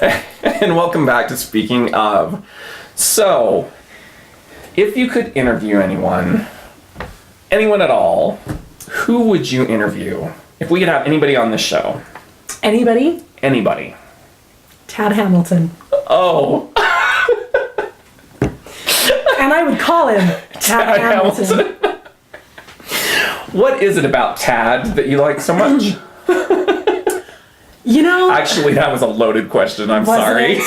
And welcome back to Speaking of. So, if you could interview anyone at all, who would you interview? If we could have anybody on this show. Anybody? Anybody. Tad Hamilton. Oh. And I would call him Tad Hamilton. What is it about Tad that you like so much? You know... Actually, that was a loaded question. I'm sorry.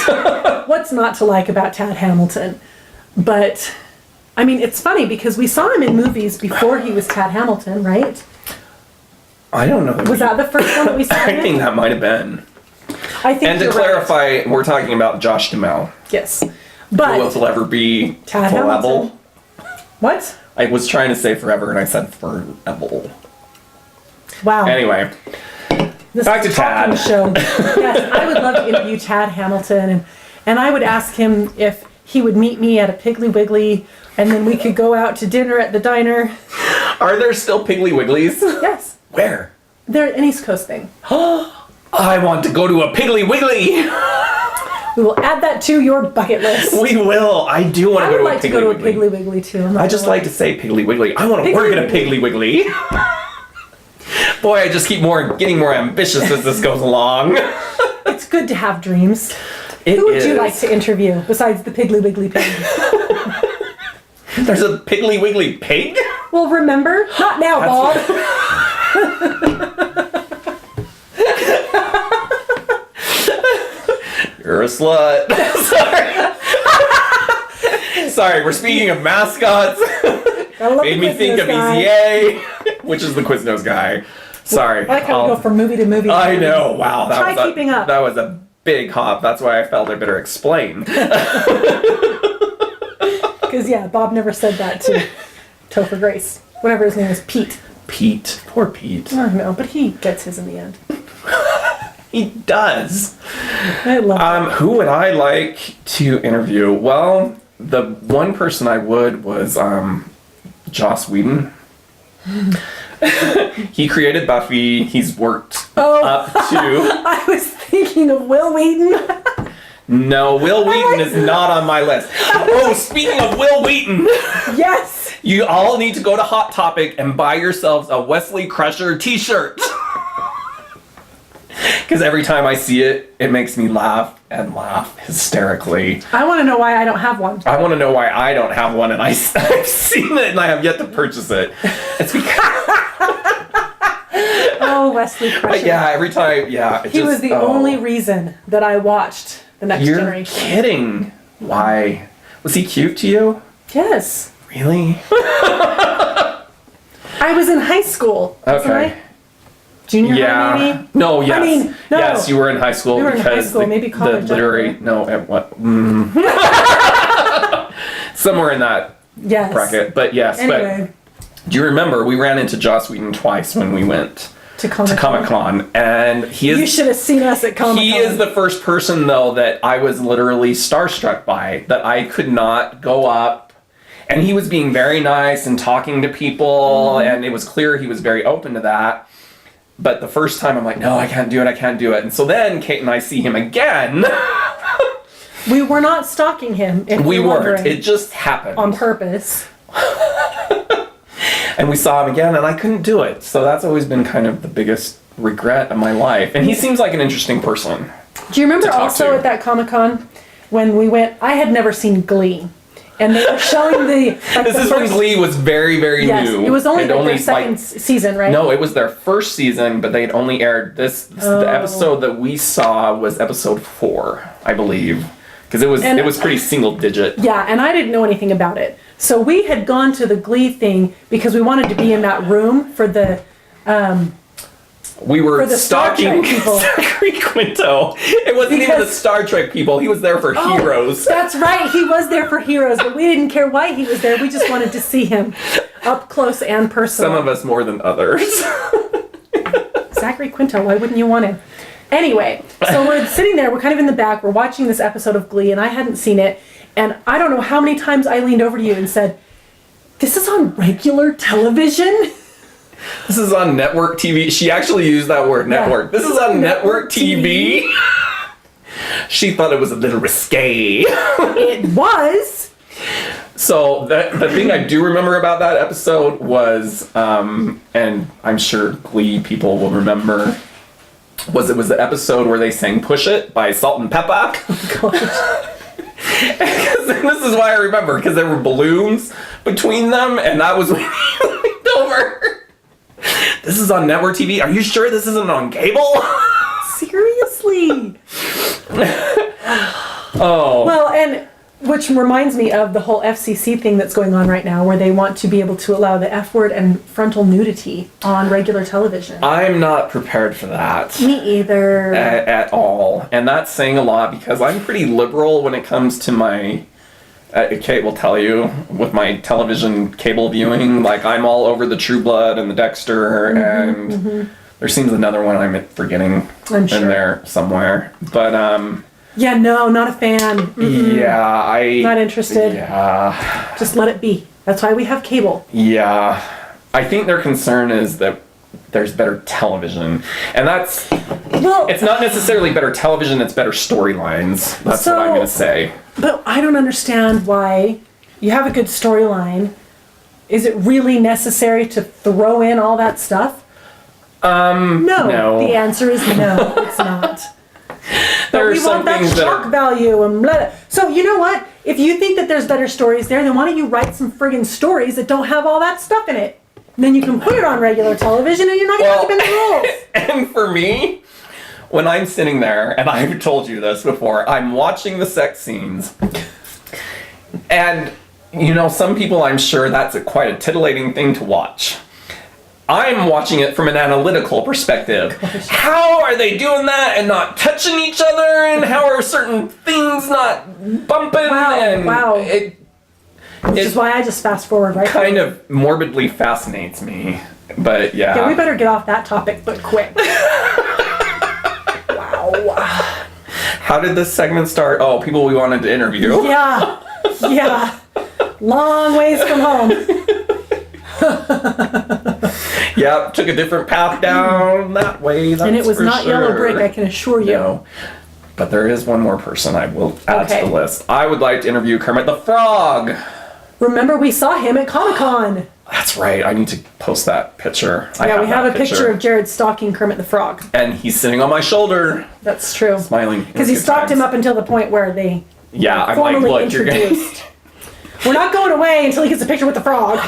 What's not to like about Tad Hamilton? But, I mean, it's funny because we saw him in movies before he was Tad Hamilton, right? I don't know. Was that the first one that we saw him? I think that might have been. I think and to clarify, we're talking about Josh Duhamel. Yes. But... Who will ever be Tad Hamilton. What? I was trying to say forever and I said forever. Wow. Anyway. This back to Tad. Show. Yes, I would love to interview Tad Hamilton, and I would ask him if he would meet me at a Piggly Wiggly, and then we could go out to dinner at the diner. Are there still Piggly Wigglies? Yes. Where? They're an East Coast thing. I want to go to a Piggly Wiggly. We will add that to your bucket list. We will. I do want to go to a Piggly Wiggly. I would like to go to a Piggly Wiggly too. I just like to say Piggly Wiggly. I want to work at a Piggly Wiggly. Boy, I just keep getting more ambitious as this goes along. It's good to have dreams. Who would you like to interview besides the Piggly Wiggly pig? There's a Piggly Wiggly pig? Well, remember? Not now, Bob. You're a slut. Sorry, we're speaking of mascots. Made me think of EZA, which is the Quiznos guy. Sorry. I like how we go from movie to movie. I know. Wow. Try keeping up. That was a big hop. That's why I felt I better explain. Because, yeah, Bob never said that to Topher Grace. Whatever his name is, Pete. Pete. Poor Pete. I know, but he gets his in the end. He does. I love that. Who would I like to interview? Well, the one person I would was Joss Whedon. He created Buffy. He's worked up to... I was thinking of Will Wheaton. No, Will Wheaton is not on my list. Oh, speaking of Will Wheaton. Yes. You all need to go to Hot Topic and buy yourselves a Wesley Crusher t-shirt. Because every time I see it, it makes me laugh and laugh hysterically. I want to know why I don't have one. I want to know why I don't have one, and I've seen it and I have yet to purchase it. It's because... Oh, Wesley Crusher. But yeah, every time, yeah. He was the only reason that I watched The Next Generation. You're kidding. Why? Was he cute to you? Yes. Really? I was in high school. Okay. Junior high, maybe? No, yes. I mean, no. Yes, you were in high school. We were in high school, maybe college. The literary, no, at what? Somewhere in that bracket. But yes, anyway. But do you remember we ran into Joss Whedon twice when we went to ComicCon, and he is... You should have seen us at ComicCon. He is the first person, though, that I was literally starstruck by, that I could not go up. And he was being very nice and talking to people, and it was clear he was very open to that. But the first time, I'm like, no, I can't do it. And so then Kate and I see him again. We were not stalking him. We weren't. It just happened. On purpose. And we saw him again, and I couldn't do it. So that's always been kind of the biggest regret of my life. And he seems like an interesting person. Do you remember also at that Comic-Con when we went, I had never seen Glee. And they were showing the... Like this is when Glee was very, very new. It was only their second season, right? No, it was their first season, but they had only aired this. The episode that we saw was episode 4, I believe. Because it was pretty single digit. Yeah, and I didn't know anything about it. So we had gone to the Glee thing because we wanted to be in that room for the... we were stalking Zachary Quinto. It wasn't even the Star Trek people. He was there for Heroes. That's right. He was there for Heroes, but we didn't care why he was there. We just wanted to see him up close and personal. Some of us more than others. Zachary Quinto, why wouldn't you want him? Anyway, so we're sitting there. We're kind of in the back. We're watching this episode of Glee, and I hadn't seen it. And I don't know how many times I leaned over to you and said, "This is on regular television?" This is on network TV. She actually used that word, network. This is on network TV. She thought it was a little risque. It was. So the thing I do remember about that episode was, and I'm sure Glee people will remember, was it was the episode where they sang "Push It" by Salt and Peppa. This is why I remember, because there were balloons between them, and that was when he leaned over. This is on network TV. Are you sure this isn't on cable? Seriously. Oh. Well, and which reminds me of the whole FCC thing that's going on right now, where they want to be able to allow the F word and frontal nudity on regular television. I'm not prepared for that. Me either. At all. And that's saying a lot, because I'm pretty liberal when it comes to my... Kate will tell you, with my television cable viewing, like I'm all over the True Blood and the Dexter, and there seems another one I'm forgetting I'm sure. in there somewhere. But yeah, no, not a fan. Mm-mm. yeah, Not interested. Yeah, Just let it be. That's why we have cable. yeah. I think their concern is that there's better television, and that's Well, it's not necessarily better television. It's better storylines. That's what I'm gonna say. But I don't understand why you have a good storyline. Is it really necessary to throw in all that stuff? No. The answer is no, it's not. There are we some want that things that shock are... value and blah, blah. So you know what? If you think that there's better stories there, then why don't you write some friggin' stories that don't have all that stuff in it? And then you can put it on regular television and you're not going to bend the rules. And for me, when I'm sitting there, and I've told you this before, I'm watching the sex scenes, and, you know, some people, I'm sure that's quite a titillating thing to watch. I'm watching it from an analytical perspective. How are they doing that and not touching each other, and how are certain things not bumping? Wow. Which It is why I just fast forward right kind of morbidly fascinates me. But yeah. Yeah, we better get off that topic, but quick. Wow. How did this segment start? Oh, people we wanted to interview. Yeah. Yeah. Long ways from home. Yep, took a different path down that way. That's And it was for not sure. Yellow Brick, I can assure you. No. But there is one more person I will add Okay. to the list. I would like to interview Kermit the Frog. Remember, we saw him at ComicCon. That's right. I need to post that picture. I Yeah, we have a that picture of Jared stalking Kermit the Frog. And he's sitting on my shoulder, That's true. smiling. Because he stalked him up until the point where they Yeah, I'm like, formally look, you're introduced. We're not going away until he gets a picture with the frog.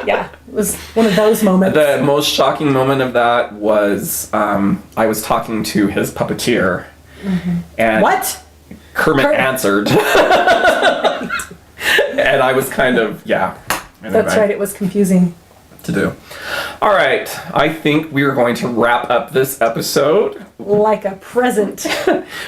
Yeah, it was one of those moments. The most shocking moment of that was I was talking to his puppeteer, and What? Kermit answered, and I was kind of Anyway, That's right, it was confusing. to do. All right, I think we are going to wrap up this episode. Like a present.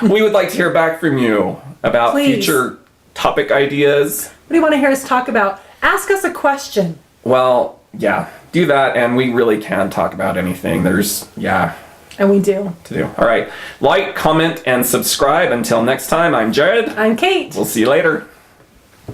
We would like to hear back from you about Please. future topic ideas. What do you want to hear us talk about? Ask us a question. Well, yeah, do that, and we really can talk about anything. There's And we do. to do. All right, like, comment, and subscribe. Until next time, I'm Jared. I'm Kate. We'll see you later.